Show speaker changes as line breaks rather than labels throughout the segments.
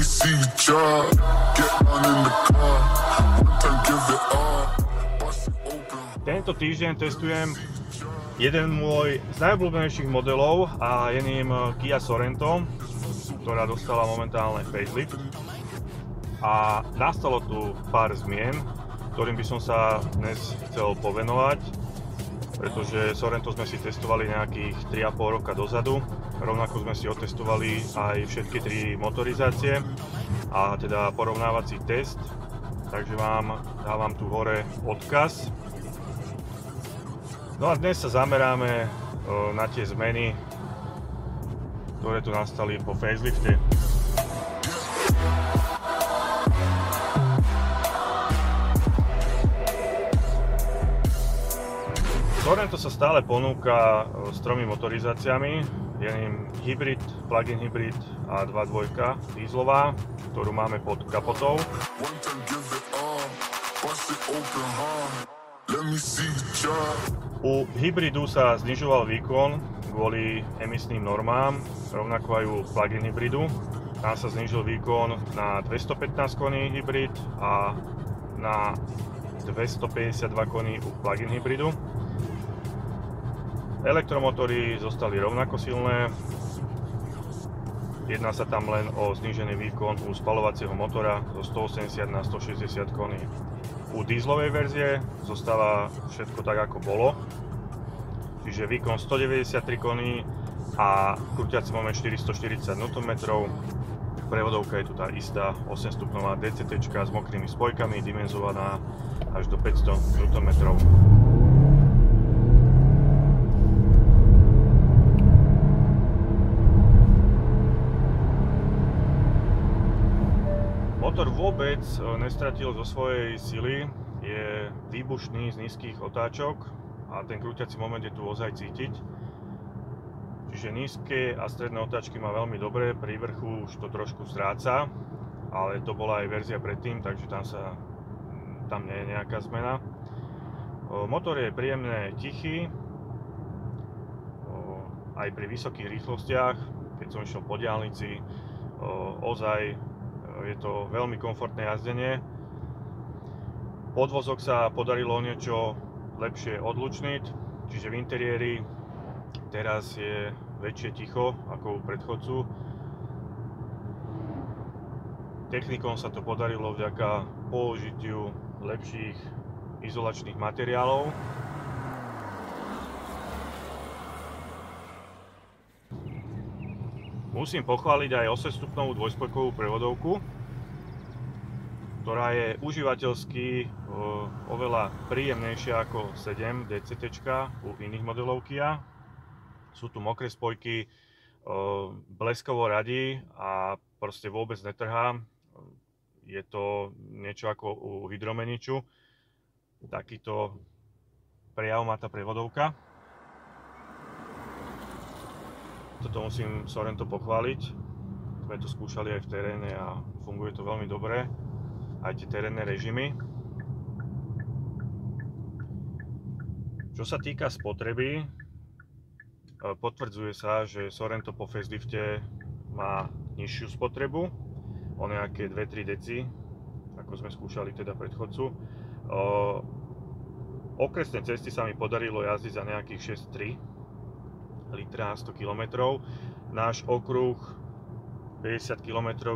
see you try. Get on in the car. One time give it all. Bust it open.
Tento týždeň testujem jeden môj z najobľúbenejších modelov a je ním Kia Sorento, ktorá dostala momentálne facelift. A nastalo tu pár zmien, ktorým by som sa dnes chcel povenovať, pretože Sorento sme si testovali nejakých 3,5 roka dozadu. Rovnako sme si otestovali aj všetky 3 motorizácie a teda porovnávací test, takže vám dávam tu hore odkaz. No a dnes sa zameráme na tie zmeny, ktoré tu nastali po facelifte. Sorento sa stále ponúka s 3 motorizáciami, je ním hybrid, plug-in hybrid a 2.2 dieselová, ktorú máme pod kapotou. U hybridu sa znižoval výkon kvôli emisným normám, rovnako aj u plug-in hybridu. Tam sa znížil výkon na 215 koní hybrid a na 252 koní u plug-in hybridu. Elektromotory zostali rovnako silné. Jedná sa tam len o znížený výkon u spaľovacieho motora zo 180 na 160 koní. U dieselovej verzie zostáva všetko tak, ako bolo. Čiže výkon 193 koní a krútiaci moment 440 Nm. Prevodovka je tu tá istá 8-stupňová DCT s mokrými spojkami, dimenzovaná až do 500 Nm. Motor vôbec nestratil zo svojej sily, je výbušný z nízkych otáčok a ten krútiaci moment je tu ozaj cítiť. Čiže nízke a stredné otáčky má veľmi dobré, pri vrchu už to trošku stráca, ale to bola aj verzia predtým, takže tam nie je nejaká zmena. Motor je príjemne tichý, aj pri vysokých rýchlostiach, keď som išiel po diaľnici, ozaj je to veľmi komfortné jazdenie. Podvozok sa podarilo niečo lepšie odlučniť, čiže v interiéri teraz je väčšie ticho ako u predchodcu. Technikom sa to podarilo vďaka použitiu lepších izolačných materiálov. Musím pochváliť aj 8-stupňovú dvojspojkovú prevodovku, ktorá je užívateľsky oveľa príjemnejšia ako 7 DCT u iných modelov Kia. Sú tu mokré spojky, bleskovo radí a proste vôbec netrhá. Je to niečo ako u hydromeniču. Takýto prejav má tá prevodovka. Toto musím Sorento pochváliť. Sme to skúšali aj v teréne a funguje to veľmi dobre. Aj tie terénne režimy. Čo sa týka spotreby, potvrdzuje sa, že Sorento po facelifte má nižšiu spotrebu, o nejaké 2-3 deci, ako sme skúšali teda predchodcu. Okresné cesty sa mi podarilo jazdiť za nejakých 6,3 litra na 100 km. Náš okruh 50 km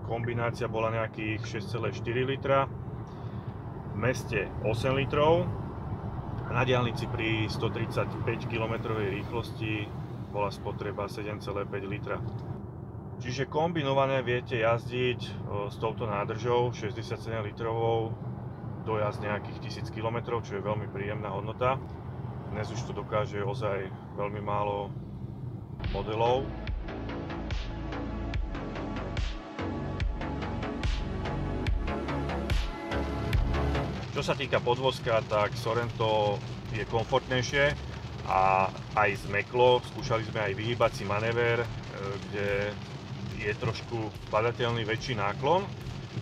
kombinácia bola nejakých 6,4 litra. V meste 8 litrov. Na diaľnici pri 135 km rýchlosti bola spotreba 7,5 litra. Čiže kombinované viete jazdiť s touto nádržou 67 litrovou dojazd nejakých 1000 km, čo je veľmi príjemná hodnota. Dnes už to dokáže ozaj veľmi málo modelov. Čo sa týka podvozka, tak Sorento je komfortnejšie a aj zmeklo. Skúšali sme aj vyhýbací manéver, kde je trošku badateľný väčší náklon,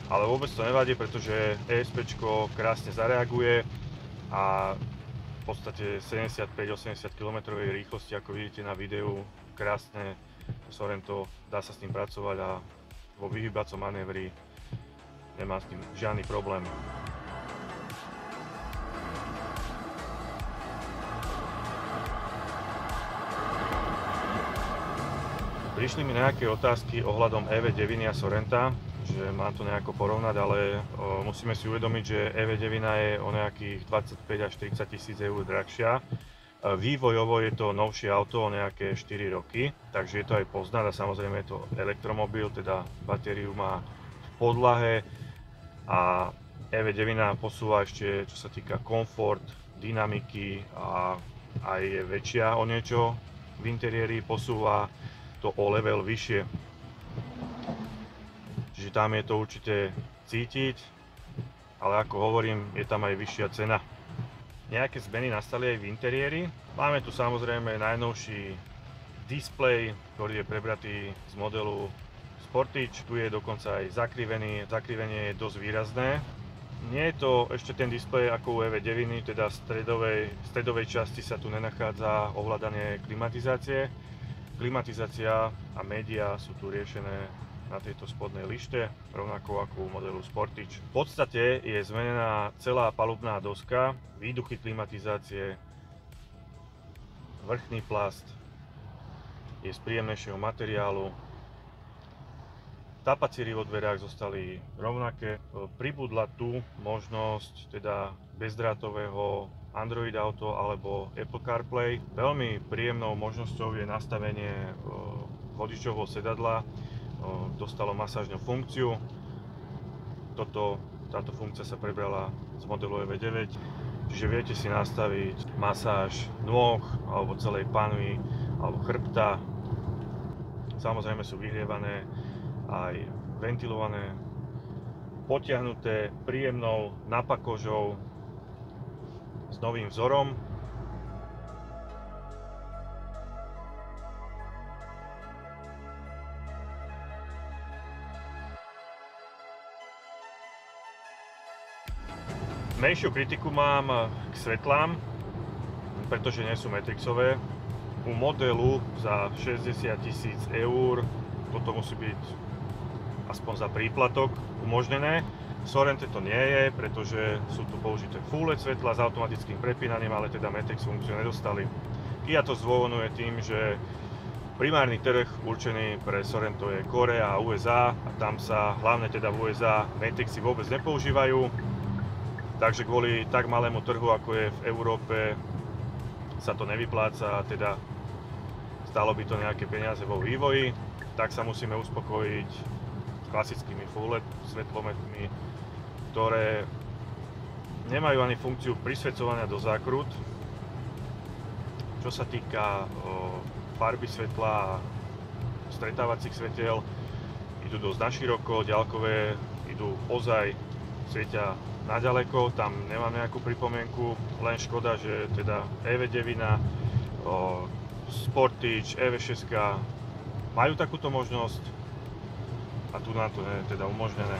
ale vôbec to nevadí, pretože ESPčko krásne zareaguje a v podstate 75-80 km rýchlosti, ako vidíte na videu, krásne Sorento, dá sa s ním pracovať a vo vyhýbacom manévri nemám s tým žiadny problém. Prišli mi nejaké otázky ohľadom EV9 a Sorenta, že mám to nejako porovnať, ale musíme si uvedomiť, že EV9 je o nejakých 25 až 30 tisíc eur drahšia. Vývojovo je to novšie auto o nejaké 4 roky, takže je to aj poznať a samozrejme je to elektromobil, teda batériu má v podlahe a EV9 posúva ešte, čo sa týka komfort, dynamiky a aj je väčšia o niečo v interiéri, posúva to o level vyššie. Čiže tam je to určite cítiť, ale ako hovorím, je tam aj vyššia cena. Nejaké zmeny nastali aj v interiéri. Máme tu samozrejme najnovší displej, ktorý je prebratý z modelu Sportage. Tu je dokonca aj zakrivený. Zakrivenie je dosť výrazné. Nie je to ešte ten displej ako u EV9, teda v stredovej časti sa tu nenachádza ovládanie klimatizácie. Klimatizácia a média sú tu riešené na tejto spodnej lište, rovnako ako u modelu Sportage. V podstate je zmenená celá palubná doska, výduchy klimatizácie, vrchný plast je z príjemnejšieho materiálu, tapacíry vo dverách zostali rovnaké. Pribudla tu možnosť teda bezdrátového Android Auto alebo Apple CarPlay. Veľmi príjemnou možnosťou je nastavenie vodičovho sedadla. Dostalo masážnu funkciu. Táto funkcia sa prebrala z modelu EV9, čiže viete si nastaviť masáž nôh alebo celej panvy alebo chrbta. Samozrejme sú vyhrievané aj ventilované, potiahnuté príjemnou napakožou s novým vzorom. Menšiu kritiku mám k svetlám, pretože nie sú matrixové. U modelu za 60 000 eur toto musí byť aspoň za príplatok umožnené. V Sorente to nie je, pretože sú tu použité Full LED svetla s automatickým prepínaním, ale teda Matrix funkciu nedostali. Kia to zdôvodňuje tým, že primárny trh určený pre Sorento je Korea a USA a tam sa, hlavne teda v USA, Matrixy vôbec nepoužívajú. Takže kvôli tak malému trhu, ako je v Európe, sa to nevypláca a teda stálo by to nejaké peniaze vo vývoji, tak sa musíme uspokojiť s klasickými Full LED svetlometmi, ktoré nemajú ani funkciu prisvedcovania do zákrut. Čo sa týka farby svetla a stretávacích svetiel, idú dosť naširoko, ďalkové idú ozaj, svietia naďaleko, tam nemám nejakú pripomienku, len škoda, že teda EV9, Sportage, EV6 majú takúto možnosť a tu nám to nie je teda umožnené.